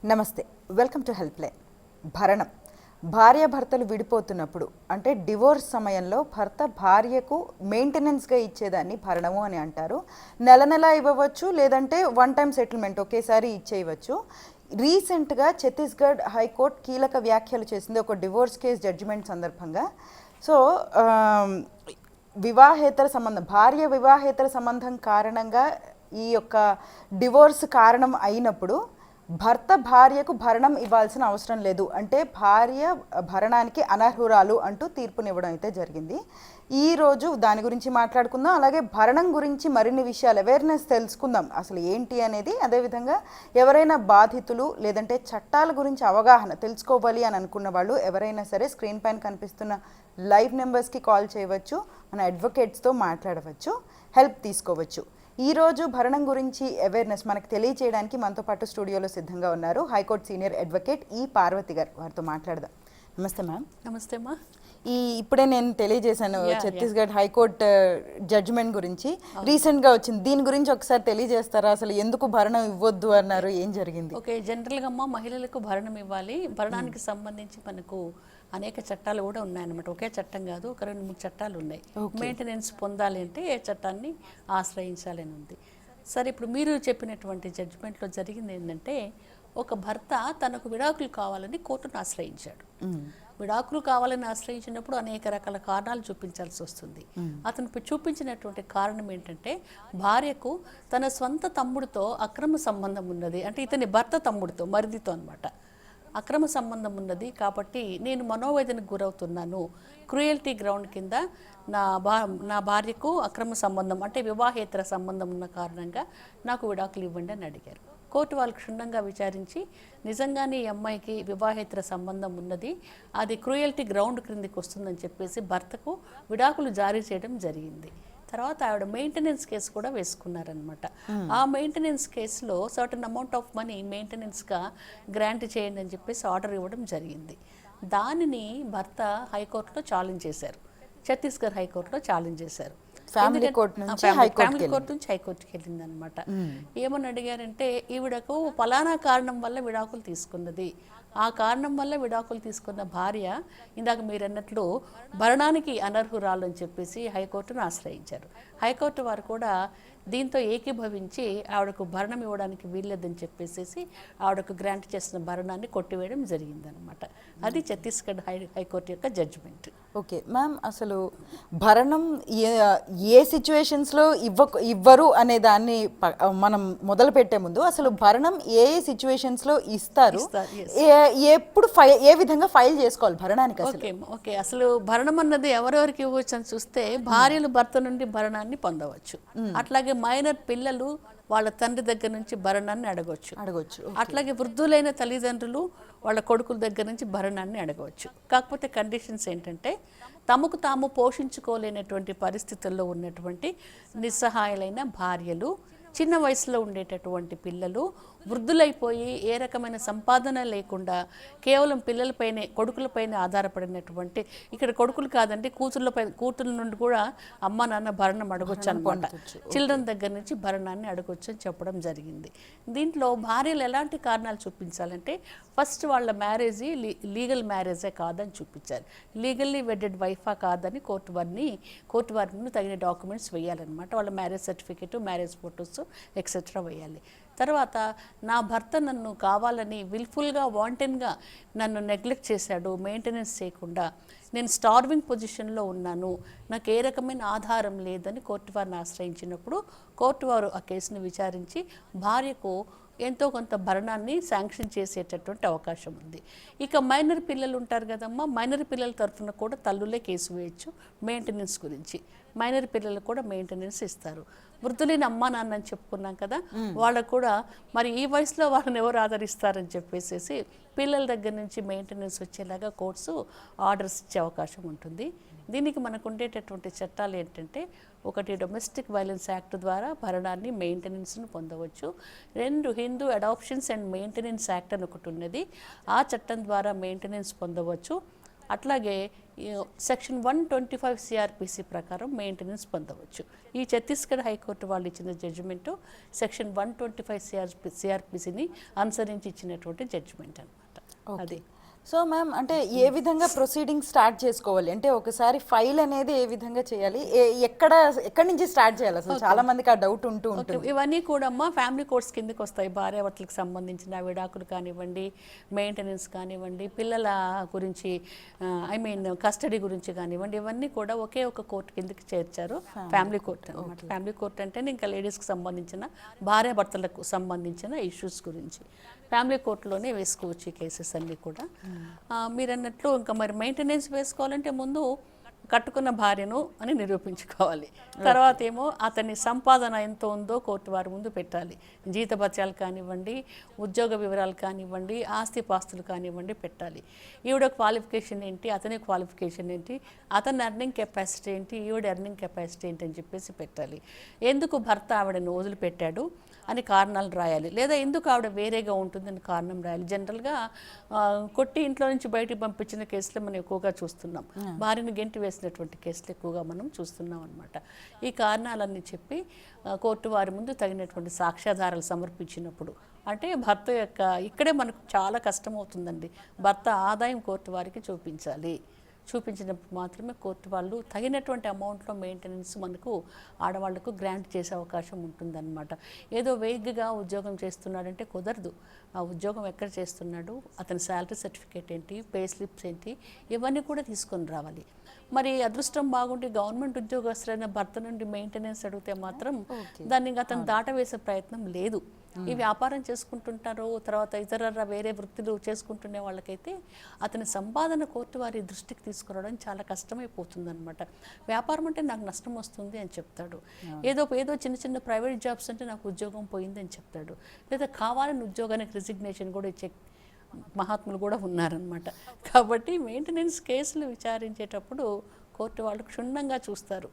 నమస్తే, welcome to help line. భరణం భార్యాభర్తలు విడిపోతున్నప్పుడు అంటే డివోర్స్ సమయంలో భర్త భార్యకు మెయింటెనెన్స్గా ఇచ్చేదాన్ని భరణము అని అంటారు. నెల నెల ఇవ్వవచ్చు, లేదంటే వన్ టైం సెటిల్మెంట్ ఒకేసారి ఇచ్చేయవచ్చు. రీసెంట్గా ఛత్తీస్గఢ్ హైకోర్టు కీలక వ్యాఖ్యలు చేసింది ఒక డివోర్స్ కేసు జడ్జిమెంట్ సందర్భంగా. సో వివాహేతర సంబంధం, భార్య వివాహేతర సంబంధం కారణంగా ఈ యొక్క డివోర్స్ కారణం అయినప్పుడు భర్త భార్యకు భరణం ఇవ్వాల్సిన అవసరం లేదు, అంటే భార్య భరణానికి అనర్హురాలు అంటూ తీర్పునివ్వడం అయితే జరిగింది. ఈరోజు దాని గురించి మాట్లాడుకుందాం, అలాగే భరణం గురించి మరిన్ని విషయాలు అవేర్నెస్ తెలుసుకుందాం, అసలు ఏంటి అనేది. అదేవిధంగా ఎవరైనా బాధితులు లేదంటే చట్టాల గురించి అవగాహన తెలుసుకోవాలి అని అనుకున్న వాళ్ళు ఎవరైనా సరే స్క్రీన్ పైన కనిపిస్తున్న లైవ్ నెంబర్స్కి కాల్ చేయవచ్చు, మన అడ్వకేట్స్తో మాట్లాడవచ్చు, హెల్ప్ తీసుకోవచ్చు. ఈరోజు భరణం గురించి అవేర్నెస్ మనకు తెలియచేయడానికి మనతో పాటు స్టూడియోలో సిద్ధంగా ఉన్నారు హైకోర్టు సీనియర్ అడ్వకేట్ ఈ పార్వతి గారు. వారితో మాట్లాడదాం. నమస్తే మ్యామ్. నమస్తే అమ్మా. ఇప్పుడే నేను తెలియజేశాను ఛత్తీస్గఢ్ హైకోర్టు జడ్జిమెంట్ గురించి రీసెంట్గా వచ్చింది. దీని గురించి ఒకసారి తెలియజేస్తారా? అసలు ఎందుకు భరణం ఇవ్వద్దు అన్నారు, ఏం జరిగింది? ఓకే, జనరల్గా అమ్మ మహిళలకు భరణం ఇవ్వాలి. భరణానికి సంబంధించి మనకు అనేక చట్టాలు కూడా ఉన్నాయన్నమాట. ఒకే చట్టం కాదు, ఒక 2-3 చట్టాలు ఉన్నాయి. మెయింటెనెన్స్ పొందాలి అంటే ఏ చట్టాన్ని ఆశ్రయించాలని ఉంది. సరే, ఇప్పుడు మీరు చెప్పినటువంటి జడ్జిమెంట్లో జరిగింది ఏంటంటే, ఒక భర్త తనకు విడాకులు కావాలని కోర్టును ఆశ్రయించాడు. విడాకులు కావాలని ఆశ్రయించినప్పుడు అనేక రకాల కారణాలు చూపించాల్సి వస్తుంది. అతను చూపించినటువంటి కారణం ఏంటంటే, భార్యకు తన సొంత తమ్ముడితో అక్రమ సంబంధం ఉన్నది, అంటే ఇతని భర్త తమ్ముడితో, మరిదితో అన్నమాట, అక్రమ సంబంధం ఉన్నది. కాబట్టి నేను మనోవేదనకు గురవుతున్నాను, క్రూయల్టీ గ్రౌండ్ కింద నా భార్యకు అక్రమ సంబంధం అంటే వివాహేతర సంబంధం ఉన్న కారణంగా నాకు విడాకులు ఇవ్వండి అని అడిగారు. కోర్టు వాళ్ళు క్షుణ్ణంగా విచారించి నిజంగానే ఈ అమ్మాయికి వివాహేతర సంబంధం ఉన్నది, అది క్రూయల్టీ గ్రౌండ్ క్రిందికి వస్తుందని చెప్పేసి భర్తకు విడాకులు జారీ చేయడం జరిగింది. తర్వాత ఆవిడ మెయింటెనెన్స్ కేసు కూడా వేసుకున్నారనమాట. ఆ మెయింటెనెన్స్ కేసులో సర్టన్ అమౌంట్ ఆఫ్ మనీ మెయింటెనెన్స్గా గ్రాంట్ చేయండి అని చెప్పేసి ఆర్డర్ ఇవ్వడం జరిగింది. దానిని భర్త హైకోర్టులో ఛాలెంజ్ చేశారు, ఛత్తీస్గఢ్ హైకోర్టులో ఛాలెంజ్ చేశారు. ఫ్యామిలీ కోర్టు నుంచి హైకోర్టుకి వెళ్ళింది అనమాట. ఏమని అడిగారంటే, ఈవిడకు ఫలానా కారణం వల్ల విడాకులు తీసుకున్నది, ఆ కారణం వల్ల విడాకులు తీసుకున్న భార్య ఇందాక మీరు అన్నట్లు భరణానికి అనర్హురాలు అని చెప్పేసి హైకోర్టును ఆశ్రయించారు. హైకోర్టు వారు కూడా దీంతో ఏకీభవించి ఆవిడకు భరణం ఇవ్వడానికి వీల్లేదని చెప్పేసి ఆవిడకు గ్రాంట్ చేసిన భరణాన్ని కొట్టివేయడం జరిగిందనమాట. అది ఛత్తీస్గఢ్ హైకోర్టు యొక్క జడ్జిమెంట్. ఓకే మ్యామ్, అసలు భరణం ఏ సిచ్యువేషన్స్లో ఇవ్వరు అనే దాన్ని మనం మొదలు పెట్టే ముందు అసలు భరణం ఏ సిచ్యువేషన్స్లో ఇస్తారు, ఎప్పుడు ఏ విధంగా ఫైల్ చేసుకోవాలి భరణానికి? ఓకే, అసలు భరణం అన్నది ఎవరెవరికి ఇవ్వచ్చు అని చూస్తే, భార్యలు భర్త నుండి భరణాన్ని పొందవచ్చు, అట్లాగే మైనర్ పిల్లలు వాళ్ళ తండ్రి దగ్గర నుంచి భరణాన్ని అడగవచ్చు. అట్లాగే వృద్ధులైన తల్లిదండ్రులు వాళ్ళ కొడుకుల దగ్గర నుంచి భరణాన్ని అడగవచ్చు. కాకపోతే కండిషన్స్ ఏంటంటే, తమకు తాము పోషించుకోలేనటువంటి పరిస్థితుల్లో ఉన్నటువంటి నిస్సహాయులైన భార్యలు, చిన్న వయసులో ఉండేటటువంటి పిల్లలు, వృద్ధులైపోయి ఏ రకమైన సంపాదన లేకుండా కేవలం పిల్లలపైనే, కొడుకులపైన ఆధారపడినటువంటి, ఇక్కడ కొడుకులు కాదండి, కూతుర్ల నుండి కూడా అమ్మ నాన్న భరణం అడగొచ్చు అనమాట. చిల్డ్రన్ దగ్గర నుంచి భరణాన్ని అడగొచ్చు అని చెప్పడం జరిగింది. దీంట్లో భార్యలు ఎలాంటి కారణాలు చూపించాలంటే, ఫస్ట్ వాళ్ళ మ్యారేజీ లీగల్ మ్యారేజే కాదని చూపించాలి, లీగల్లీ వెడ్డెడ్ వైఫా కాదని కోర్టు వారిని తగిన డాక్యుమెంట్స్ వేయాలన్నమాట. వాళ్ళ marriage certificate, marriage photos etcetera వేయాలి. తర్వాత నా భర్త నన్ను కావాలని విల్ఫుల్గా, వాంటెన్గా నన్ను నెగ్లెక్ట్ చేశాడు, మెయింటెనెన్స్ చేయకుండా, నేను స్టార్వింగ్ పొజిషన్లో ఉన్నాను, నాకు ఏ రకమైన ఆధారం లేదని కోర్టు వారిని ఆశ్రయించినప్పుడు కోర్టు వారు ఆ కేసును విచారించి భార్యకు ఎంతో కొంత భరణాన్ని శాంక్షన్ చేసేటటువంటి అవకాశం ఉంది. ఇక మైనర్ పిల్లలు ఉంటారు కదమ్మా, మైనర్ పిల్లల తరఫున కూడా తల్లులే కేసు వేయచ్చు మెయింటెనెన్స్ గురించి. మైనర్ పిల్లలు కూడా మెయింటెనెన్స్ ఇస్తారు. వృద్ధులైన అమ్మా నాన్న అని చెప్పుకున్నాం కదా, వాళ్ళకు కూడా మరి ఈ వయసులో వాళ్ళని ఎవరు ఆదరిస్తారని చెప్పేసి పిల్లల దగ్గర నుంచి మెయింటెనెన్స్ వచ్చేలాగా కోర్ట్స్ ఆర్డర్స్ ఇచ్చే అవకాశం ఉంటుంది. దీనికి మనకు ఉండేటటువంటి చట్టాలు ఏంటంటే, ఒకటి డొమెస్టిక్ వైలెన్స్ యాక్ట్ ద్వారా భరణాన్ని, మెయింటెనెన్స్ను పొందవచ్చు. 2 Hindu adoptions and maintenance act అని ఒకటి ఉన్నది, ఆ చట్టం ద్వారా మెయింటెనెన్స్ పొందవచ్చు. అట్లాగే సెక్షన్ 125 సిఆర్పిసి ప్రకారం మెయింటెనెన్స్ పొందవచ్చు. ఈ ఛత్తీస్గఢ్ హైకోర్టు వాళ్ళు ఇచ్చిన జడ్జిమెంటు సెక్షన్ 125 సిఆర్పిసిని అనుసరించి ఇచ్చినటువంటి జడ్జిమెంట్ అనమాట. అది సో మ్యామ్, అంటే ఏ విధంగా ప్రొసీడింగ్ స్టార్ట్ చేసుకోవాలి, అంటే ఒకసారి ఫైల్ అనేది ఏ విధంగా చేయాలి, ఎక్కడి నుంచి స్టార్ట్ చేయాలి అసలు? చాలా మందికి ఆ డౌట్ ఉంటుంది. ఇవన్నీ కూడా అమ్మా ఫ్యామిలీ కోర్ట్స్ కిందకి వస్తాయి. భార్యాభర్తలకు సంబంధించిన విడాకులు కానివ్వండి, మెయింటెనెన్స్ కానివ్వండి, పిల్లల గురించి కస్టడీ గురించి కానివ్వండి, ఇవన్నీ కూడా ఒకే ఒక కోర్టు కిందకి చేర్చారు, ఫ్యామిలీ కోర్ట్ అనమాట. ఫ్యామిలీ కోర్ట్ అంటే ఇంకా లేడీస్కి సంబంధించిన భార్యాభర్తలకు సంబంధించిన ఇష్యూస్ గురించి ఫ్యామిలీ కోర్టులోనే వేసుకోవచ్చు ఈ కేసెస్ అన్నీ కూడా. మీరు అన్నట్లు ఇంకా మరి మెయింటెనెన్స్ వేసుకోవాలంటే ముందు కట్టుకున్న భార్యను అని నిరూపించుకోవాలి. తర్వాత ఏమో అతని సంపాదన ఎంత ఉందో కోర్టు వారి ముందు పెట్టాలి. జీతభత్యాలు కానివ్వండి, ఉద్యోగ వివరాలు కానివ్వండి, ఆస్తిపాస్తులు కానివ్వండి పెట్టాలి. ఈవిడ క్వాలిఫికేషన్ ఏంటి, అతని క్వాలిఫికేషన్ ఏంటి, అతని ఎర్నింగ్ కెపాసిటీ ఏంటి, ఈవిడ ఎర్నింగ్ కెపాసిటీ ఏంటి అని చెప్పేసి పెట్టాలి. ఎందుకు భర్త ఆవిడను వదిలిపెట్టాడు అని కారణాలు రాయాలి, లేదా ఎందుకు ఆవిడ వేరేగా ఉంటుందని కారణం రాయాలి. జనరల్గా కొట్టి ఇంట్లో నుంచి బయటికి పంపించిన కేసులు మనం ఎక్కువగా చూస్తున్నాం. భార్యను గెంటి వేసినటువంటి కేసులు ఎక్కువగా మనం చూస్తున్నాం అనమాట. ఈ కారణాలన్నీ చెప్పి కోర్టు వారి ముందు తగినటువంటి సాక్ష్యాధారాలు సమర్పించినప్పుడు, అంటే భర్త యొక్క ఇక్కడే మనకు చాలా కష్టం అవుతుందండి. భర్త ఆదాయం కోర్టు వారికి చూపించినప్పుడు మాత్రమే కోర్టు వాళ్ళు తగినటువంటి అమౌంట్లో మెయింటెనెన్స్ మనకు ఆడవాళ్లకు గ్రాంట్ చేసే అవకాశం ఉంటుందన్నమాట. ఏదో వేగ్గా ఉద్యోగం చేస్తున్నాడంటే కుదరదు. ఆ ఉద్యోగం ఎక్కడ చేస్తున్నాడు, అతని శాలరీ సర్టిఫికేట్ ఏంటి, పే స్లిప్స్ ఏంటి, ఇవన్నీ కూడా తీసుకొని రావాలి. మరి అదృష్టం బాగుండి గవర్నమెంట్ ఉద్యోగస్తులైన భర్త నుండి మెయింటెనెన్స్ అడిగితే మాత్రం దాన్ని అతను దాటవేసే ప్రయత్నం లేదు. ఈ వ్యాపారం చేసుకుంటుంటారు, తర్వాత ఇతర వేరే వృత్తులు చేసుకుంటునే వాళ్ళకైతే అతని సంపాదన కోర్టు వారి దృష్టికి తీసుకురావడం చాలా కష్టమైపోతుంది అనమాట. వ్యాపారం అంటే నాకు నష్టం వస్తుంది అని చెప్తాడు, ఏదో చిన్న చిన్న ప్రైవేట్ జాబ్స్ అంటే నాకు ఉద్యోగం పోయింది అని చెప్తాడు, లేదా కావాలని ఉద్యోగానికి రిజిగ్నేషన్ కూడా ఇచ్చే మహాత్ములు కూడా ఉన్నారనమాట. కాబట్టి మెయింటెనెన్స్ కేసులు విచారించేటప్పుడు కోర్టు వాళ్ళు క్షుణ్ణంగా చూస్తారు.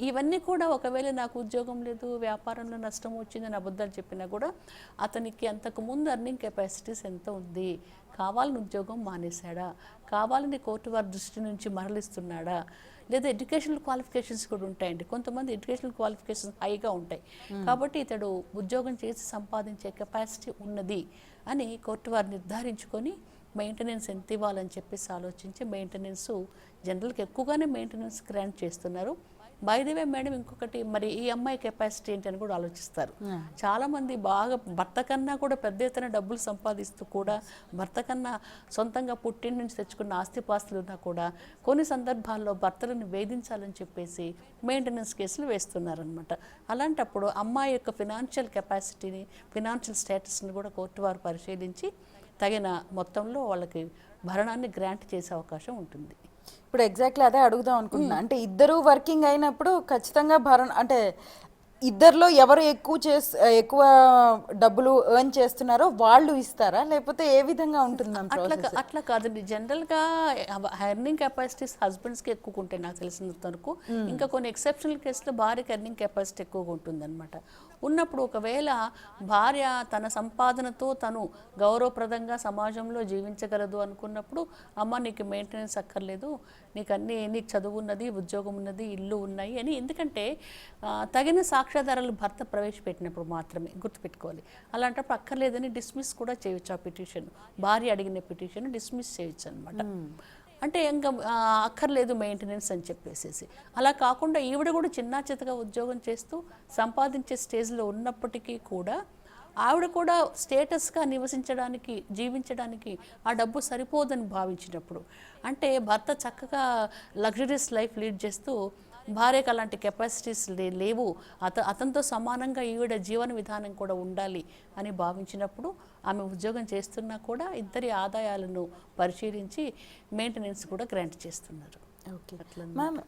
ఇవన్నీ కూడా ఒకవేళ నాకు ఉద్యోగం లేదు, వ్యాపారంలో నష్టం వచ్చిందని అబద్ధాలు చెప్పినా కూడా అతనికి అంతకుముందు ఎర్నింగ్ కెపాసిటీస్ ఎంత ఉంది, కావాలని ఉద్యోగం మానేశాడా, కావాలని కోర్టు వారి దృష్టి నుంచి మరలిస్తున్నాడా, లేదా ఎడ్యుకేషనల్ క్వాలిఫికేషన్స్ కూడా ఉంటాయండి. కొంతమంది ఎడ్యుకేషనల్ క్వాలిఫికేషన్స్ హైగా ఉంటాయి కాబట్టి ఇతడు ఉద్యోగం చేసి సంపాదించే కెపాసిటీ ఉన్నది అని కోర్టు వారు నిర్ధారించుకొని మెయింటెనెన్స్ ఎంత ఇవ్వాలని చెప్పేసి ఆలోచించి మెయింటెనెన్స్ జనరల్కి ఎక్కువగానే మెయింటెనెన్స్ గ్రాంట్ చేస్తున్నారు. బై ది వే మేడం, ఇంకొకటి మరి ఈ అమ్మాయి కెపాసిటీ ఏంటి అని కూడా ఆలోచిస్తారు. చాలామంది బాగా భర్త కన్నా కూడా పెద్ద ఎత్తున డబ్బులు సంపాదిస్తూ కూడా, భర్త కన్నా సొంతంగా పుట్టింటి నుంచి తెచ్చుకున్న ఆస్తిపాస్తులు ఉన్నా కూడా కొన్ని సందర్భాల్లో భర్తలను వేధించాలని చెప్పేసి మెయింటెనెన్స్ కేసులు వేస్తున్నారనమాట. అలాంటప్పుడు అమ్మాయి యొక్క ఫినాన్షియల్ కెపాసిటీని, ఫినాన్షియల్ స్టేటస్ని కూడా కోర్టు వారు పరిశీలించి తగిన మొత్తంలో వాళ్ళకి భరణాన్ని గ్రాంట్ చేసే అవకాశం ఉంటుంది. ఇప్పుడు ఎగ్జాక్ట్లీ అదే అడుగుదాం అనుకుంటున్నా. అంటే ఇద్దరు వర్కింగ్ అయినప్పుడు ఖచ్చితంగా అంటే ఇద్దరిలో ఎవరు ఎక్కువ డబ్బులు ఎర్న్ చేస్తున్నారో వాళ్ళు ఇస్తారా, లేకపోతే ఏ విధంగా ఉంటుంది? అట్లా కాదండి. జనరల్గా ఎర్నింగ్ కెపాసిటీస్ హస్బెండ్స్కి ఎక్కువ ఉంటాయి నాకు తెలిసినంత వరకు. ఇంకా కొన్ని ఎక్సెప్షనల్ కేసులో భార్యకి ఎర్నింగ్ కెపాసిటీ ఎక్కువగా ఉంటుంది అనమాట. ఉన్నప్పుడు ఒకవేళ భార్య తన సంపాదనతో తను గౌరవప్రదంగా సమాజంలో జీవించగలదు అనుకున్నప్పుడు, అమ్మ నీకు మెయింటెనెన్స్ అక్కర్లేదు, నీకు చదువు ఉన్నది, ఉద్యోగం ఉన్నది, ఇల్లు ఉన్నాయి అని, ఎందుకంటే తగిన సాక్ష్యాధారాలు భర్త ప్రవేశపెట్టినప్పుడు మాత్రమే గుర్తుపెట్టుకోవాలి. అలాంటప్పుడు అక్కర్లేదని డిస్మిస్ కూడా చేయొచ్చు. ఆ పిటిషన్, భార్య అడిగిన పిటిషన్ డిస్మిస్ చేయొచ్చు అనమాట. అంటే ఇంకా అక్కర్లేదు మెయింటెనెన్స్ అని చెప్పేసేసి. అలా కాకుండా ఈవిడ కూడా చిన్నా చితగా ఉద్యోగం చేస్తూ సంపాదించే స్టేజ్లో ఉన్నప్పటికీ కూడా ఆవిడ కూడా స్టేటస్గా నివసించడానికి, జీవించడానికి ఆ డబ్బు సరిపోదని భావించినప్పుడు, అంటే భర్త చక్కగా లగ్జరీస్ లైఫ్ లీడ్ చేస్తూ భార్యకు అలాంటి కెపాసిటీస్ లేవు, అతనితో సమానంగా ఈవిడ జీవన విధానం కూడా ఉండాలి అని భావించినప్పుడు ఆమె ఉద్యోగం చేస్తున్నా కూడా ఇద్దరి ఆదాయాలను పరిశీలించి మెయింటెనెన్స్ కూడా గ్రాంట్ చేస్తున్నారు. ఓకే మ్యామ్,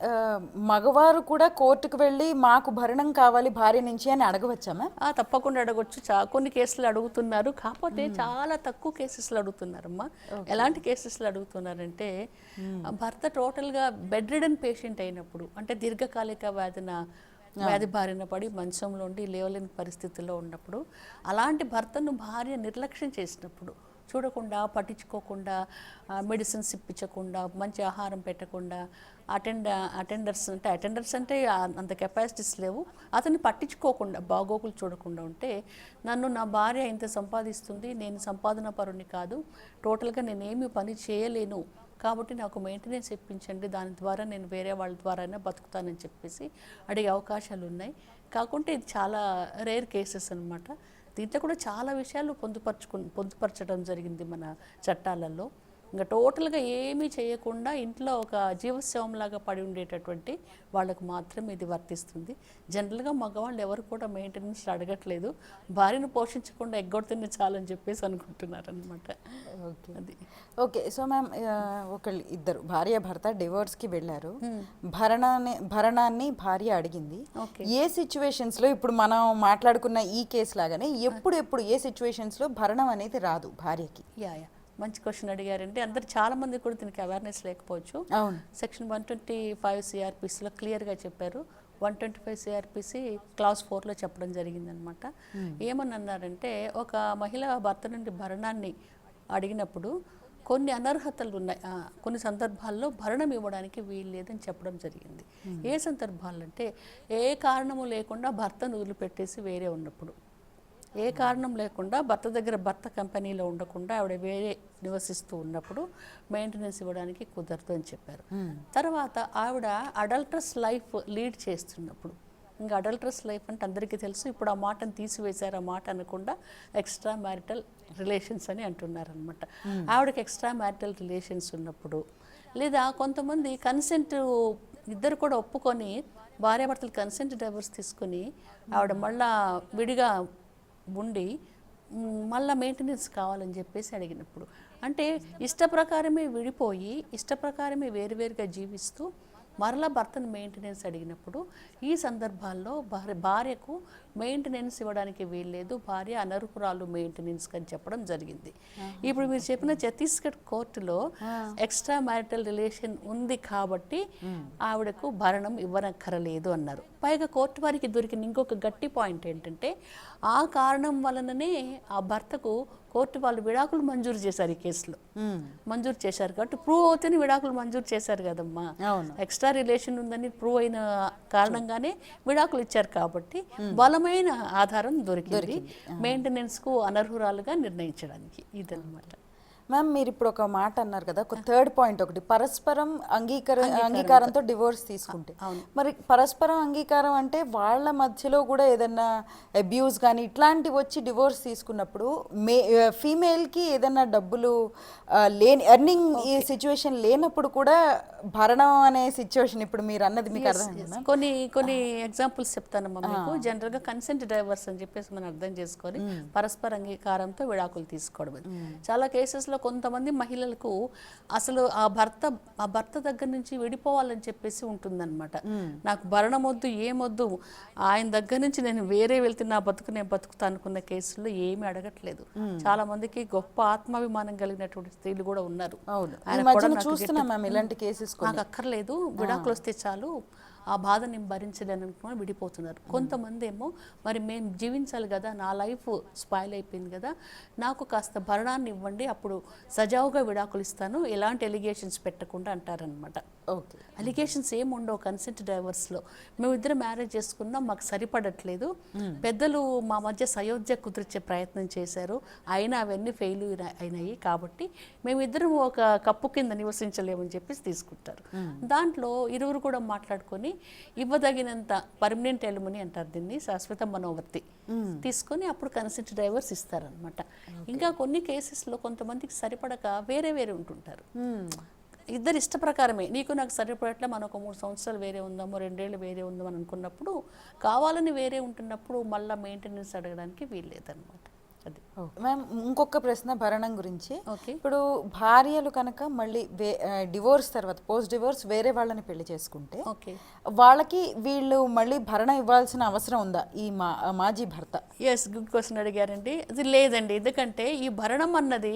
మగవారు కూడా కోర్టుకు వెళ్ళి మాకు భరణం కావాలి భార్య నుంచి అని అడగవచ్చా మ్యామ్? తప్పకుండా అడగవచ్చు. కొన్ని కేసులు అడుగుతున్నారు, కాకపోతే చాలా తక్కువ కేసెస్లు అడుగుతున్నారమ్మా. ఎలాంటి కేసెస్లు అడుగుతున్నారంటే, భర్త టోటల్గా బెడ్ రిడన్ పేషెంట్ అయినప్పుడు, అంటే దీర్ఘకాలిక వ్యాధి బారిన పడి మంచంలో ఉండి లేవలేని పరిస్థితుల్లో ఉన్నప్పుడు, అలాంటి భర్తను భార్య నిర్లక్ష్యం చేసినప్పుడు, చూడకుండా, పట్టించుకోకుండా, మెడిసిన్స్ ఇప్పించకుండా, మంచి ఆహారం పెట్టకుండా, అటెండర్స్ అంటే అంత కెపాసిటీస్ లేవు, అతన్ని పట్టించుకోకుండా, బాగోగులు చూడకుండా ఉంటే, నన్ను నా భార్య ఇంత సంపాదిస్తుంది, నేను సంపాదన పరుని కాదు, టోటల్గా నేనేమి పని చేయలేను, కాబట్టి నాకు మెయింటెనెన్స్ ఇప్పించండి, దాని ద్వారా నేను వేరే వాళ్ళ ద్వారా అయినా బతుకుతానని చెప్పేసి అడిగే అవకాశాలు ఉన్నాయి. కాకుంటే ఇది చాలా రేర్ కేసెస్ అన్నమాట. దీంట్లో కూడా చాలా విషయాలు పొందుపరచడం జరిగింది మన చట్టాలలో. ఇంకా టోటల్గా ఏమీ చేయకుండా ఇంట్లో ఒక జీవశవంలాగా పడి ఉండేటటువంటి వాళ్ళకు మాత్రం ఇది వర్తిస్తుంది. జనరల్గా మగవాళ్ళు ఎవరు కూడా మెయింటెనెన్స్ అడగట్లేదు, భార్యను పోషించకుండా ఎగ్గొడుతూనే చాలని చెప్పేసి అనుకుంటున్నారు అనమాట. ఓకే, అది ఓకే. సో మ్యామ్, ఇద్దరు భార్య భర్త డివోర్స్కి వెళ్ళారు, భరణాన్ని భార్య అడిగింది. ఏ సిచ్యువేషన్స్లో ఇప్పుడు మనం మాట్లాడుకున్న ఈ కేసు లాగానే ఎప్పుడు ఏ సిచ్యువేషన్స్లో భరణం అనేది రాదు భార్యకి? యా మంచి క్వశ్చన్ అడిగారంటే, అందరు చాలా మంది కూడా దీనికి అవేర్నెస్ లేకపోవచ్చు. సెక్షన్ 125 సిఆర్పిసిలో క్లియర్గా చెప్పారు. 125 సిఆర్పిసి క్లాస్ 4లో చెప్పడం జరిగిందనమాట. ఏమని అన్నారంటే, ఒక మహిళ భర్త నుండి భరణాన్ని అడిగినప్పుడు కొన్ని అనర్హతలు ఉన్నాయి, కొన్ని సందర్భాల్లో భరణం ఇవ్వడానికి వీలు లేదని చెప్పడం జరిగింది. ఏ సందర్భాలంటే, ఏ కారణము లేకుండా భర్తను వదిలిపెట్టేసి వేరే ఉన్నప్పుడు, ఏ కారణం లేకుండా భర్త కంపెనీలో ఉండకుండా ఆవిడ వేరే నివసిస్తూ ఉన్నప్పుడు మెయింటెనెన్స్ ఇవ్వడానికి కుదరదు అని చెప్పారు. తర్వాత ఆవిడ అడల్ట్రస్ లైఫ్ లీడ్ చేస్తున్నప్పుడు, ఇంకా అడల్ట్రస్ లైఫ్ అంటే అందరికీ తెలుసు, ఇప్పుడు ఆ మాటను తీసివేశారు, ఆ మాట అనకుండా ఎక్స్ట్రా మ్యారిటల్ రిలేషన్స్ అని అంటున్నారనమాట. ఆవిడకి ఎక్స్ట్రా మ్యారిటల్ రిలేషన్స్ ఉన్నప్పుడు, లేదా కొంతమంది కన్సెంట్ ఇద్దరు కూడా ఒప్పుకొని భార్యాభర్తలు కన్సెంట్ డైవర్స్ తీసుకుని ఆవిడ మళ్ళా విడిగా ఉండి మళ్ళీ మెయింటెనెన్స్ కావాలని చెప్పేసి అడిగినప్పుడు, అంటే ఇష్టప్రకారమే విడిపోయి ఇష్టప్రకారమే వేరువేరుగా జీవిస్తూ మరలా భర్తను మెయింటెనెన్స్ అడిగినప్పుడు ఈ సందర్భాల్లో భార్యకు మెయింటెనెన్స్ ఇవ్వడానికి వీల్లేదు, భార్య అనర్హురాలు మెయింటెనెన్స్ అని చెప్పడం జరిగింది. ఇప్పుడు మీరు చెప్పిన ఛత్తీస్గఢ్ కోర్టులో ఎక్స్ట్రా మ్యారిటల్ రిలేషన్ ఉంది కాబట్టి ఆవిడకు భరణం ఇవ్వనక్కరలేదు అన్నారు. పైగా కోర్టు వారికి దొరికిన ఇంకొక గట్టి పాయింట్ ఏంటంటే, ఆ కారణం వలననే ఆ భర్తకు కోర్టు వాళ్ళు విడాకులు మంజూరు చేశారు. ఈ కేసులో మంజూరు చేశారు కాబట్టి ప్రూవ్ అవుతేనే విడాకులు మంజూరు చేశారు కదమ్మా. ఎక్స్ట్రా రిలేషన్ ఉందని ప్రూవ్ అయిన కారణంగానే విడాకులు ఇచ్చారు కాబట్టి బలమైన ఆధారం దొరికింది మెయింటెనెన్స్ కు అనర్హురాలుగా నిర్ణయించడానికి. ఇదన్నమాట. మ్యామ్, మీరు ఇప్పుడు ఒక మాట అన్నారు కదా, ఒక థర్డ్ పాయింట్, ఒకటి పరస్పరం అంగీకారంతో డివోర్స్ తీసుకుంటే, మరి పరస్పరం అంగీకారం అంటే వాళ్ళ మధ్యలో కూడా ఏదన్నా అబ్యూస్ కానీ ఇట్లాంటివి వచ్చి డివోర్స్ తీసుకున్నప్పుడు ఫీమేల్కి ఏదన్నా డబ్బులు లేని ఎర్నింగ్ ఈ సిచ్యువేషన్ లేనప్పుడు కూడా భరణం అనే సిచ్యువేషన్, ఇప్పుడు మీరు అన్నది మీకు అర్థం? కొన్ని ఎగ్జాంపుల్స్ చెప్తానమ్మా మీకు. జనరల్గా కన్సెంట్ డైవర్స్ అని చెప్పేసి మనం అర్థం చేసుకొని పరస్పర అంగీకారంతో విడాకులు తీసుకోవడం. చాలా కేసెస్లో కొంతమంది మహిళలకు అసలు ఆ భర్త దగ్గర నుంచి విడిపోవాలని చెప్పేసి ఉంటుందన్నమాట. నాకు భరణం వద్దు, ఏమొద్దు, ఆయన దగ్గర నుంచి నేను వేరే వెళ్తే నా బతుకు నేను బతుకుతా అనుకున్న కేసుల్లో ఏమీ అడగట్లేదు. చాలా మందికి గొప్ప ఆత్మాభిమానం కలిగినటువంటి స్త్రీలు కూడా ఉన్నారు. నాకు అక్కర్లేదు, విడాకులు వస్తే చాలు, ఆ బాధ నేను భరించలేను అనుకుని విడిపోతున్నారు. కొంతమంది ఏమో మరి మేము జీవించాలి కదా, నా లైఫ్ స్పాయిల్ అయిపోయింది కదా, నాకు కాస్త భరణాన్ని ఇవ్వండి, అప్పుడు సజావుగా విడాకులు ఇస్తాను, ఎలాంటి ఎలిగేషన్స్ పెట్టకుండా అంటారనమాట. ఓకే, అలిగేషన్స్ ఏమి ఉండవు కన్సెంట్ డైవర్స్లో. మేమిద్దరం మ్యారేజ్ చేసుకున్నాం, మాకు సరిపడట్లేదు, పెద్దలు మా మధ్య సయోధ్య కుదిర్చే ప్రయత్నం చేశారు, అయినా అవన్నీ ఫెయిల్యూర్ అయినాయి, కాబట్టి మేమిద్దరం ఒక కప్పు కింద నివసించలేమని చెప్పేసి తీసుకుంటారు. దాంట్లో ఇరువురు కూడా మాట్లాడుకొని ఇవ్వదగినంత పర్మనెంట్ ఎలిమనీ అంటారు దీన్ని, శాశ్వత మనోవర్తి తీసుకొని అప్పుడు కన్సెంట్ డైవర్స్ ఇస్తారనమాట. ఇంకా కొన్ని కేసెస్లో కొంతమందికి సరిపడక వేరే వేరే ఉంటుంటారు. ఇద్దరు ఇష్ట ప్రకారమే, నీకు నాకు సరిపడట్లే, మనం ఒక 3 సంవత్సరాలు వేరే ఉందాము, 2 ఏళ్ళు వేరే ఉందాం అని అనుకున్నప్పుడు, కావాలని వేరే ఉంటున్నప్పుడు మళ్ళీ మెయింటెనెన్స్ అడగడానికి వీల్లేదన్నమాట. అది మ్యామ్, ఇంకొక ప్రశ్న భరణం గురించి. ఇప్పుడు భార్యలు కనుక మళ్ళీ డివోర్స్ తర్వాత పోస్ట్ డివోర్స్ వేరే వాళ్ళని పెళ్లి చేసుకుంటే వాళ్ళకి వీళ్ళు మళ్ళీ భరణం ఇవ్వాల్సిన అవసరం ఉందా ఈ మాజీ భర్త? ఎస్, గుడ్ క్వశ్చన్ అడిగారండి. అది లేదండి, ఎందుకంటే ఈ భరణం అన్నది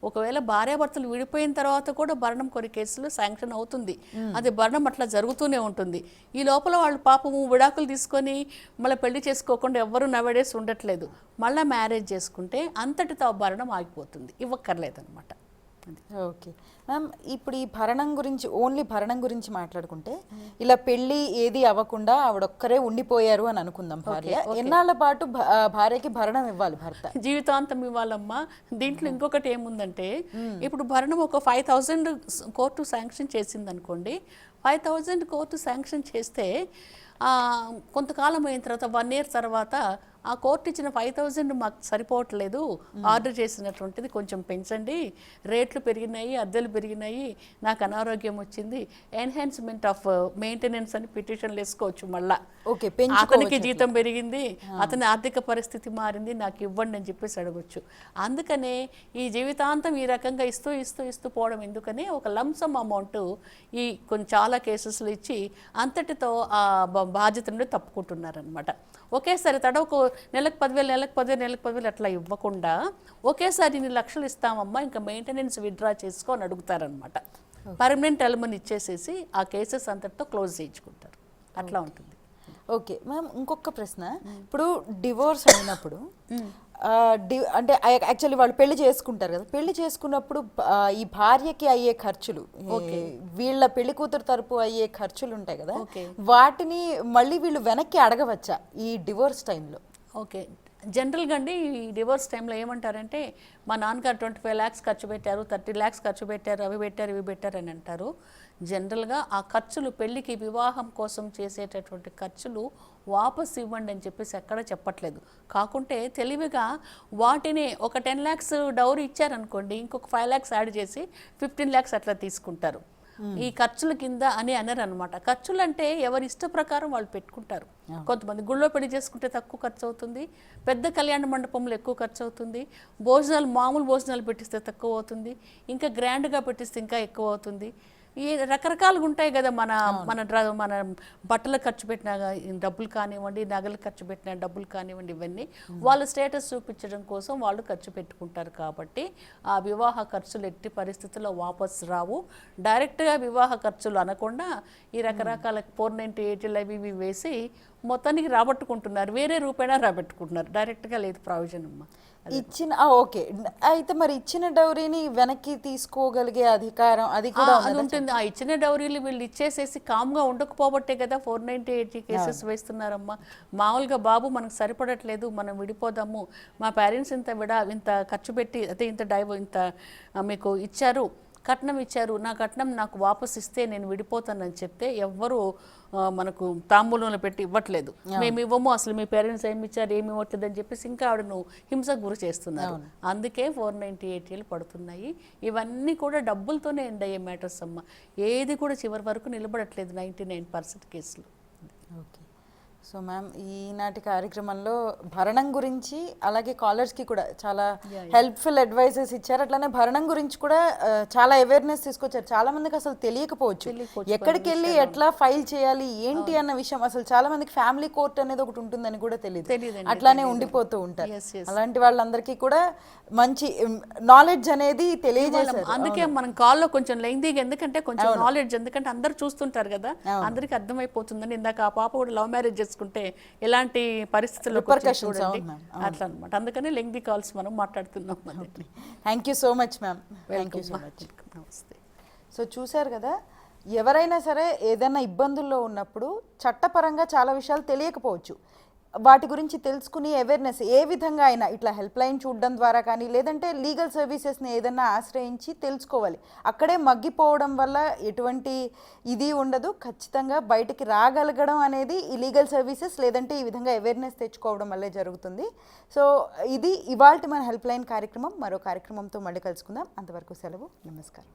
ఒకవేళ భార్యాభర్తలు విడిపోయిన తర్వాత కూడా భరణం కొన్ని కేసులు శాంక్షన్ అవుతుంది. అది భరణం అట్లా జరుగుతూనే ఉంటుంది. ఈ లోపల వాళ్ళు పాపము విడాకులు తీసుకొని మళ్ళీ పెళ్లి చేసుకోకుండా ఎవ్వరూ నవేడేస్ ఉండట్లేదు. మళ్ళీ మ్యారేజ్ చేసుకుంటే అంతటితో ఆ భరణం ఆగిపోతుంది, ఇవ్వక్కర్లేదన్నమాట. ఓకే మ్యామ్, ఇప్పుడు ఈ భరణం గురించి, ఓన్లీ భరణం గురించి మాట్లాడుకుంటే, ఇలా పెళ్లి ఏది అవ్వకుండా ఆవిడొక్కరే ఉండిపోయారు అని అనుకుందాం భార్య, ఎన్నాళ్ళ పాటు భార్యకి భరణం ఇవ్వాలి భర్త? జీవితాంతం ఇవ్వాలమ్మా. దీంట్లో ఇంకొకటి ఏముందంటే, ఇప్పుడు భరణం ఒక 5,000 కోర్టు శాంక్షన్ చేసింది అనుకోండి. 5,000 కోర్టు శాంక్షన్ చేస్తే కొంతకాలం అయిన తర్వాత 1 year తర్వాత ఆ కోర్టు ఇచ్చిన 5,000 మాకు సరిపోవట్లేదు, ఆర్డర్ చేసినటువంటిది కొంచెం పెంచండి, రేట్లు పెరిగినాయి, అద్దెలు పెరిగినాయి, నాకు అనారోగ్యం వచ్చింది, ఎన్హాన్స్మెంట్ ఆఫ్ మెయింటెనెన్స్ అని పిటిషన్లు వేసుకోవచ్చు. మళ్ళా అతనికి జీతం పెరిగింది, అతని ఆర్థిక పరిస్థితి మారింది, నాకు ఇవ్వండి అని చెప్పేసి అడగొచ్చు. అందుకనే ఈ జీవితాంతం ఈ రకంగా ఇస్తూ ఇస్తూ ఇస్తూ పోవడం ఎందుకని ఒక లంసమ్ అమౌంట్ ఈ చాలా కేసెస్లో ఇచ్చి అంతటితో ఆ బాధ్యత నుండి తప్పుకుంటున్నారనమాట. ఒకేసారి తడవకు నెలకు 10,000 నెలకు 10,000 నెలకు 10,000 అట్లా ఇవ్వకుండా ఒకేసారి ఇన్ని లక్షలు ఇస్తామమ్మా, ఇంకా మెయింటెనెన్స్ విత్డ్రా చేసుకో అని అడుగుతారనమాట. పర్మనెంట్ ఎలిమెంట్ ఇచ్చేసేసి ఆ కేసెస్ అంతటితో క్లోజ్ చేయించుకుంటారు. అట్లా ఉంటుంది. ఓకే మ్యామ్, ఇంకొక ప్రశ్న. ఇప్పుడు డివోర్స్ అయినప్పుడు అంటే యాక్చువల్లీ వాళ్ళు పెళ్లి చేసుకుంటారు కదా, పెళ్లి చేసుకున్నప్పుడు ఈ భార్యకి అయ్యే ఖర్చులు, వీళ్ళ పెళ్లి కూతురు తరపు అయ్యే ఖర్చులు ఉంటాయి కదా, వాటిని మళ్ళీ వీళ్ళు వెనక్కి అడగవచ్చా ఈ డివోర్స్ టైంలో? ఓకే, జనరల్గా అండి ఈ డివోర్స్ టైంలో ఏమంటారంటే, మా నాన్నగారు 25 lakhs ఖర్చు పెట్టారు, 30 lakhs ఖర్చు పెట్టారు, అవి పెట్టారు ఇవి పెట్టారు అని అంటారు. జనరల్గా ఆ ఖర్చులు, పెళ్లికి వివాహం కోసం చేసేటటువంటి ఖర్చులు వాపస్ ఇవ్వండి అని చెప్పేసి ఎక్కడ చెప్పట్లేదు. కాకుంటే తెలివిగా వాటిని ఒక 10 lakhs డౌరీ ఇచ్చారనుకోండి, ఇంకొక 5 lakhs యాడ్ చేసి 15 lakhs అట్లా తీసుకుంటారు. ఈ ఖర్చుల కింద అని అనరు అనమాట. ఖర్చులు అంటే ఎవరి ఇష్ట ప్రకారం వాళ్ళు పెట్టుకుంటారు. కొంతమంది గుళ్ళో పెళ్లి చేసుకుంటే తక్కువ ఖర్చు అవుతుంది, పెద్ద కళ్యాణ మండపంలో ఎక్కువ ఖర్చు అవుతుంది, భోజనాలు మామూలు భోజనాలు పెట్టిస్తే తక్కువ అవుతుంది, ఇంకా గ్రాండ్గా పెట్టిస్తే ఇంకా ఎక్కువ అవుతుంది. ఈ రకరకాలుగా ఉంటాయి కదా, మన బట్టలు ఖర్చు పెట్టిన డబ్బులు కానివ్వండి, నగలు ఖర్చు పెట్టిన డబ్బులు కానివ్వండి, ఇవన్నీ వాళ్ళ స్టేటస్ చూపించడం కోసం వాళ్ళు ఖర్చు పెట్టుకుంటారు. కాబట్టి ఆ వివాహ ఖర్చులు ఎట్టి పరిస్థితుల్లో వాపస్ రావు. డైరెక్ట్గా వివాహ ఖర్చులు అనకుండా ఈ రకరకాల 498 అవి ఇవి వేసి మొత్తానికి రాబట్టుకుంటున్నారు, వేరే రూపేణా రాబట్టుకుంటున్నారు, డైరెక్ట్గా లేదు ప్రావిజన్ అమ్మ. ఇచ్చిన ఓకే, అయితే మరి ఇచ్చిన డౌరీని వెనక్కి తీసుకోగలిగే అధికారం అది కూడా ఉంటుంది. ఆ ఇచ్చిన డౌరీలు వీళ్ళు ఇచ్చేసేసి కామ్గా ఉండకపోబట్టే కదా 498 కేసెస్ వేస్తున్నారమ్మా. మామూలుగా బాబు మనకు సరిపడట్లేదు, మనం విడిపోదాము, మా పేరెంట్స్ ఇంత ఖర్చు పెట్టి అదే ఇంత మీకు ఇచ్చారు, కట్నం ఇచ్చారు, నా కట్నం నాకు వాపస్ ఇస్తే నేను విడిపోతానని చెప్తే ఎవ్వరూ మనకు తాంబూలంలో పెట్టి ఇవ్వట్లేదు. మేము ఇవ్వము, అసలు మీ పేరెంట్స్ ఏమి ఇచ్చారు, ఏమి ఇవ్వట్లేదు అని చెప్పేసి ఇంకా ఆవిడను హింసకు గురి చేస్తున్నారు. అందుకే 498 పడుతున్నాయి. ఇవన్నీ కూడా డబ్బులతోనే ఎండ్ అయ్యే మ్యాటర్స్ అమ్మ. ఏది కూడా చివరి వరకు నిలబడట్లేదు 99% కేసులు. ఓకే, సో మ్యామ్, ఈనాటి కార్యక్రమంలో భరణం గురించి అలాగే కాలర్స్కి కూడా చాలా హెల్ప్ఫుల్ అడ్వైజెస్ ఇచ్చారు. అట్లానే భరణం గురించి కూడా చాలా అవేర్నెస్ తీసుకొచ్చారు. చాలా మందికి అసలు తెలియకపోవచ్చు, ఎక్కడికి వెళ్ళి ఎట్లా ఫైల్ చేయాలి ఏంటి అన్న విషయం. అసలు చాలా మందికి ఫ్యామిలీ కోర్ట్ అనేది ఒకటి ఉంటుందని కూడా తెలియదు, అట్లానే ఉండిపోతూ ఉంటారు. అలాంటి వాళ్ళందరికీ కూడా మంచి నాలెడ్జ్ అనేది తెలియజేశారు. అందుకే మనం కాల్లో కొంచెం లెంగ్తీగా, ఎందుకంటే కొంచెం నాలెడ్జ్, ఎందుకంటే అందరు చూస్తుంటారు కదా, అందరికి అర్థమైపోతుందని. ఇందాక ఆ పాప కూడా లవ్ మ్యారేజ్ చేసుకుంటే ఎలాంటి పరిస్థితుల్లో చూడండి అట్లా అనమాట. అందుకని లెంగ్తీ కాల్స్ మనం మాట్లాడుతున్నాం. Thank you so much ma'am, thank you so much. నమస్తే. సో చూశారు కదా, ఎవరైనా సరే ఏదైనా ఇబ్బందుల్లో ఉన్నప్పుడు చట్టపరంగా చాలా విషయాలు తెలియకపోవచ్చు, వాటి గురించి తెలుసుకుని అవేర్నెస్ ఏ విధంగా అయినా ఇట్లా హెల్ప్ లైన్ చూడడం ద్వారా కానీ, లేదంటే లీగల్ సర్వీసెస్ని ఏదైనా ఆశ్రయించి తెలుసుకోవాలి. అక్కడే మగ్గిపోవడం వల్ల ఎటువంటి ఇది ఉండదు. ఖచ్చితంగా బయటికి రాగలగడం అనేది ఈ లీగల్ సర్వీసెస్ లేదంటే ఈ విధంగా అవేర్నెస్ తెచ్చుకోవడం వల్లే జరుగుతుంది. సో ఇది ఇవాల్టి మన హెల్ప్ లైన్ కార్యక్రమం. మరో కార్యక్రమంతో మళ్ళీ కలుసుకుందాం. అంతవరకు సెలవు, నమస్కారం.